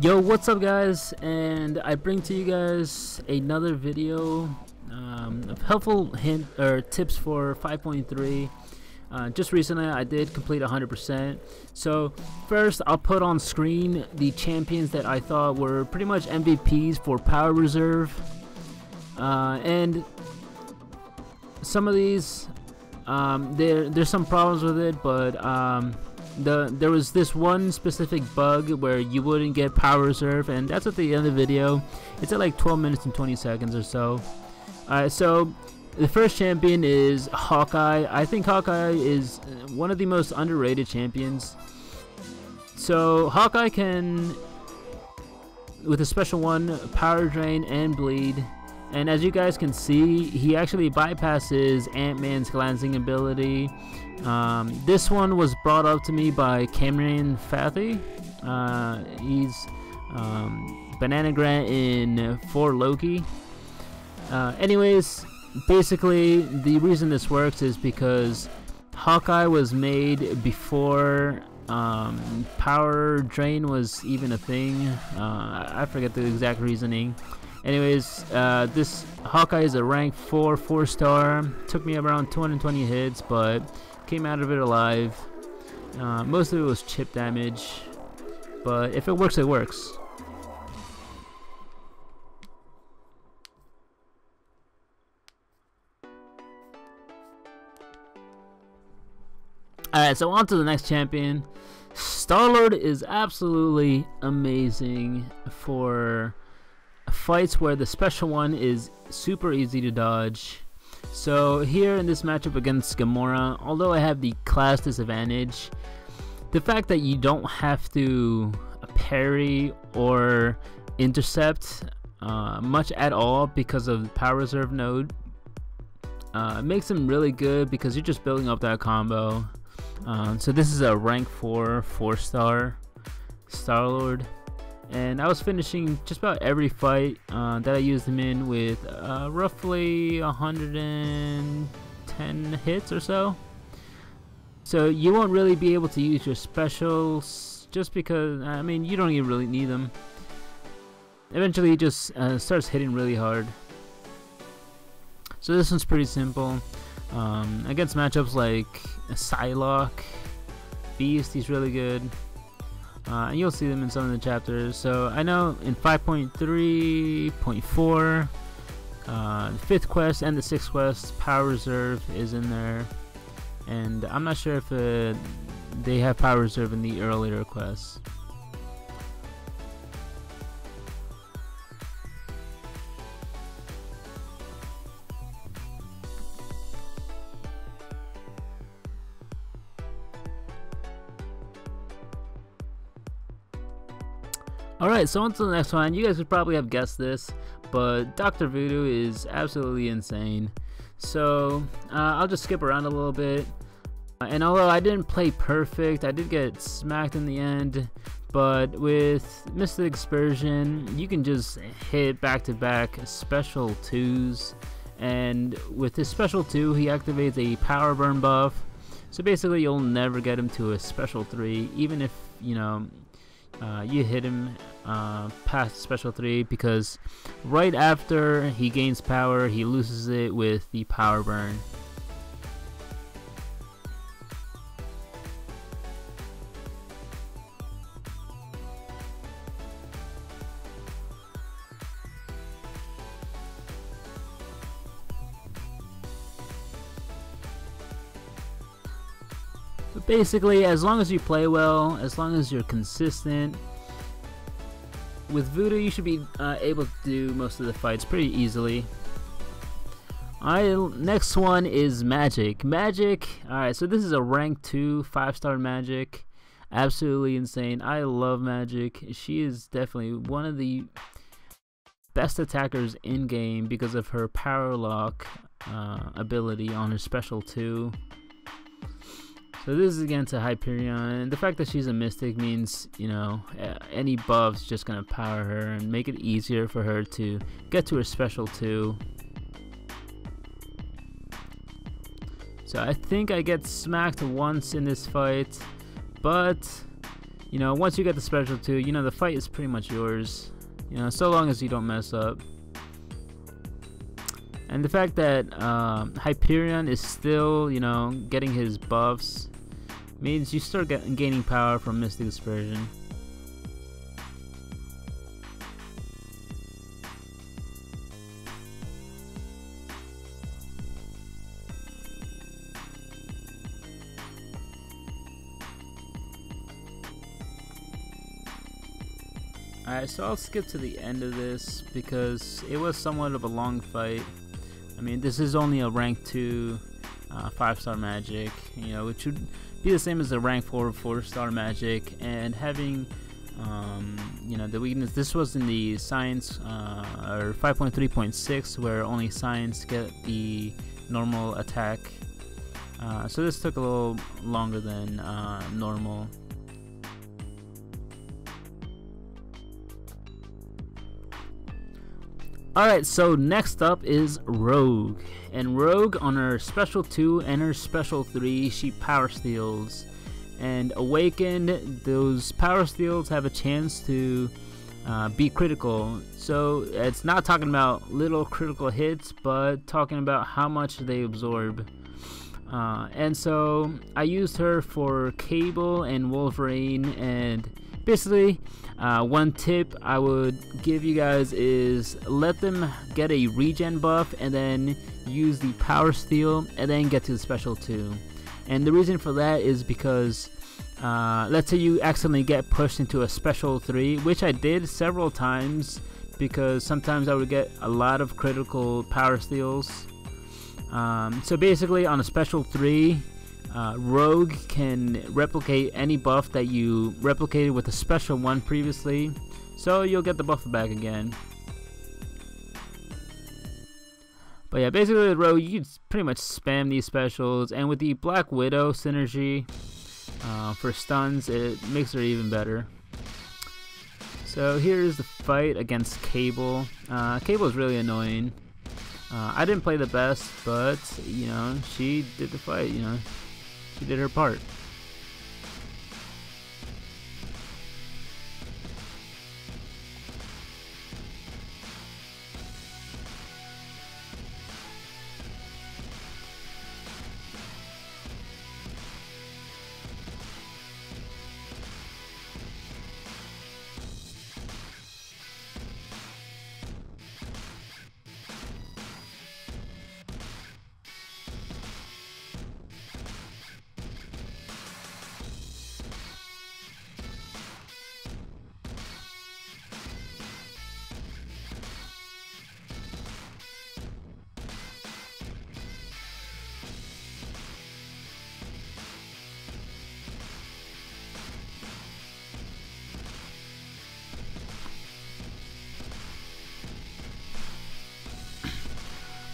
Yo, what's up guys, and I bring to you guys another video of helpful hint or tips for 5.3. Just recently I did complete 100%. So first I'll put on screen the champions that I thought were pretty much MVPs for Power Reserve, and some of these there's some problems with it, but there was this one specific bug where you wouldn't get Power Reserve, and that's at the end of the video. It's at like 12 minutes and 20 seconds or so. Alright, so the first champion is Hawkeye. I think Hawkeye is one of the most underrated champions. So Hawkeye can, with a special one, power drain and bleed. And as you guys can see, he actually bypasses Ant-Man's glancing ability. This one was brought up to me by Cameron Fathy. He's Banana Grant in For Loki. Anyways, basically the reason this works is because Hawkeye was made before power drain was even a thing. I forget the exact reasoning. Anyways, this Hawkeye is a rank 4 4-star. Took me around 220 hits, but came out of it alive. Most of it was chip damage, but if it works, it works. Alright, so on to the next champion. Star-Lord is absolutely amazing for fights where the special one is super easy to dodge. So here in this matchup against Gamora, although I have the class disadvantage, the fact that you don't have to parry or intercept much at all because of the Power Reserve node makes him really good, because you're just building up that combo. So this is a rank 4 4-star Star-Lord, and I was finishing just about every fight that I used him in with roughly 110 hits or so. So you won't really be able to use your specials, just because, I mean, you don't even really need them. Eventually he just starts hitting really hard. So this one's pretty simple. Against matchups like Psylocke, Beast, he's really good. And you'll see them in some of the chapters. So I know in 5.3.4, the 5th quest and the 6th quest, Power Reserve is in there. And I'm not sure if they have Power Reserve in the earlier quests. Alright, so on to the next one. You guys would probably have guessed this, but Dr. Voodoo is absolutely insane. So I'll just skip around a little bit. And although I didn't play perfect, I did get smacked in the end. But with Mystic Dispersion, you can just hit back-to-back special 2s. And with his special 2, he activates a power burn buff. So basically, you'll never get him to a special 3, even if, you know, you hit him past special 3, because right after he gains power, he loses it with the power burn. But basically, as long as you play well, as long as you're consistent, with Voodoo you should be able to do most of the fights pretty easily. Alright, next one is Magik. Magik, alright, so this is a rank 2 5-star Magik. Absolutely insane. I love Magik. She is definitely one of the best attackers in game because of her power lock ability on her special 2. So this is against a Hyperion, and the fact that she's a Mystic means, you know, any buff's just gonna power her and make it easier for her to get to her special 2. So I think I get smacked once in this fight, but you know, once you get the special 2, you know, the fight is pretty much yours, you know, so long as you don't mess up. And the fact that Hyperion is still, you know, getting his buffs means you start gaining power from Mystic Dispersion. Alright, so I'll skip to the end of this because it was somewhat of a long fight. I mean, this is only a rank 2 5-star Magik, you know, which would be the same as a rank 4 4-star Magik, and having you know, the weakness. This was in the science or 5.3.6 where only science get the normal attack, so this took a little longer than normal. Alright, so next up is Rogue. And Rogue, on her special 2 and her special 3, she power steals. And awakened, those power steals have a chance to be critical. So it's not talking about little critical hits, but talking about how much they absorb. And so I used her for Cable and Wolverine, and basically one tip I would give you guys is let them get a regen buff and then use the power steal and then get to the special 2. And the reason for that is because let's say you accidentally get pushed into a special 3, which I did several times because sometimes I would get a lot of critical power steals. So basically on a special 3, Rogue can replicate any buff that you replicated with a special 1 previously, so you'll get the buff back again. But yeah, basically with Rogue, you can pretty much spam these specials, and with the Black Widow synergy for stuns, it makes her even better. So here's the fight against Cable. Cable is really annoying. I didn't play the best, but you know, she did the fight, you know. She did her part.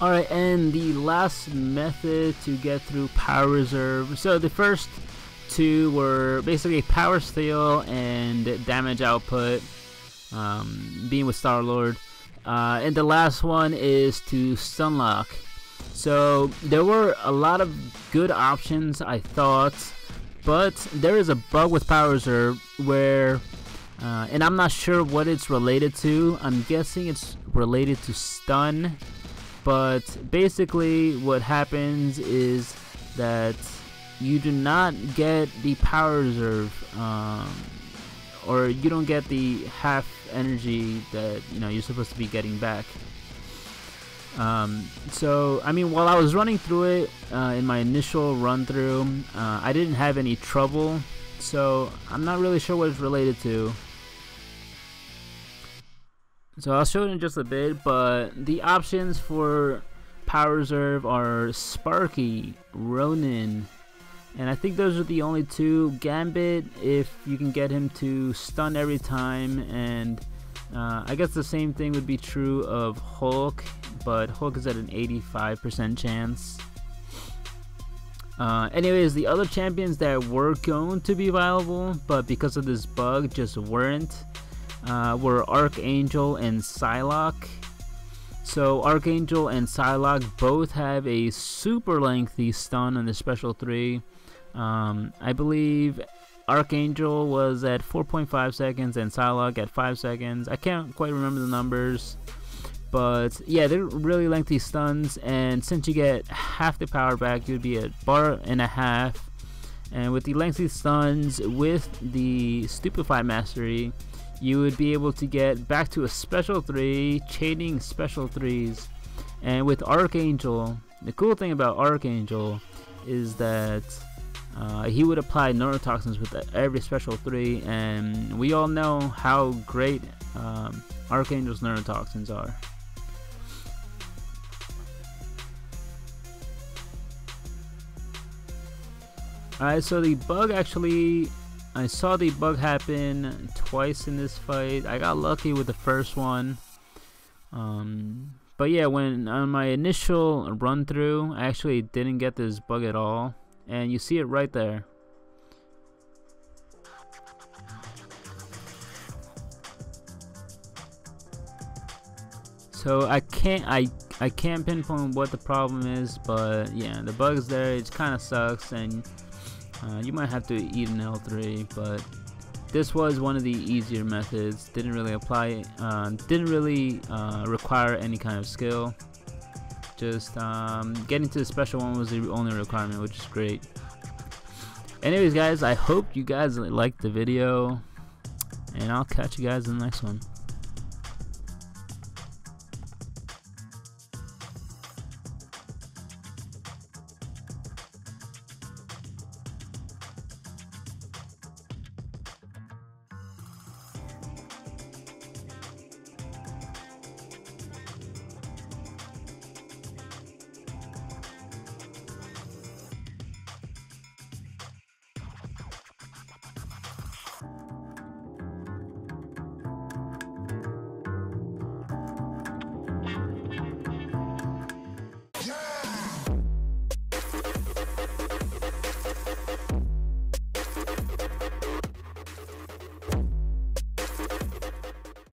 Alright, and the last method to get through Power Reserve. So the first 2 were basically Power Steal and damage output, being with Star-Lord. And the last one is to Stunlock. So there were a lot of good options, I thought, but there is a bug with Power Reserve where, and I'm not sure what it's related to. I'm guessing it's related to stun. But basically what happens is that you do not get the Power Reserve, or you don't get the half energy that, you know, you're supposed to be getting back. So I mean, while I was running through it in my initial run through, I didn't have any trouble, so I'm not really sure what it's related to. So I'll show it in just a bit, but the options for Power Reserve are Sparky, Ronin, and I think those are the only 2. Gambit, if you can get him to stun every time, and I guess the same thing would be true of Hulk, but Hulk is at an 85% chance. Anyways, the other champions that were going to be viable, but because of this bug just weren't, were Archangel and Psylocke. So Archangel and Psylocke both have a super lengthy stun on the special 3. I believe Archangel was at 4.5 seconds and Psylocke at 5 seconds. I can't quite remember the numbers, but yeah, they're really lengthy stuns, and since you get half the power back, you'd be at bar and a half. And with the lengthy stuns with the Stupefy Mastery, you would be able to get back to a special 3, chaining special 3s. And with Archangel, the cool thing about Archangel is that he would apply neurotoxins with every special 3, and we all know how great Archangel's neurotoxins are. Alright, so the bug actually, I saw the bug happen twice in this fight. I got lucky with the first one. But yeah, when on my initial run through, I actually didn't get this bug at all. And you see it right there. So I can't pinpoint what the problem is, but yeah, the bug's there. It kind of sucks, and you might have to eat an L3, but this was one of the easier methods. Didn't really apply, didn't really require any kind of skill. Just getting to the special one was the only requirement, which is great. Anyways guys, I hope you guys liked the video, and I'll catch you guys in the next one.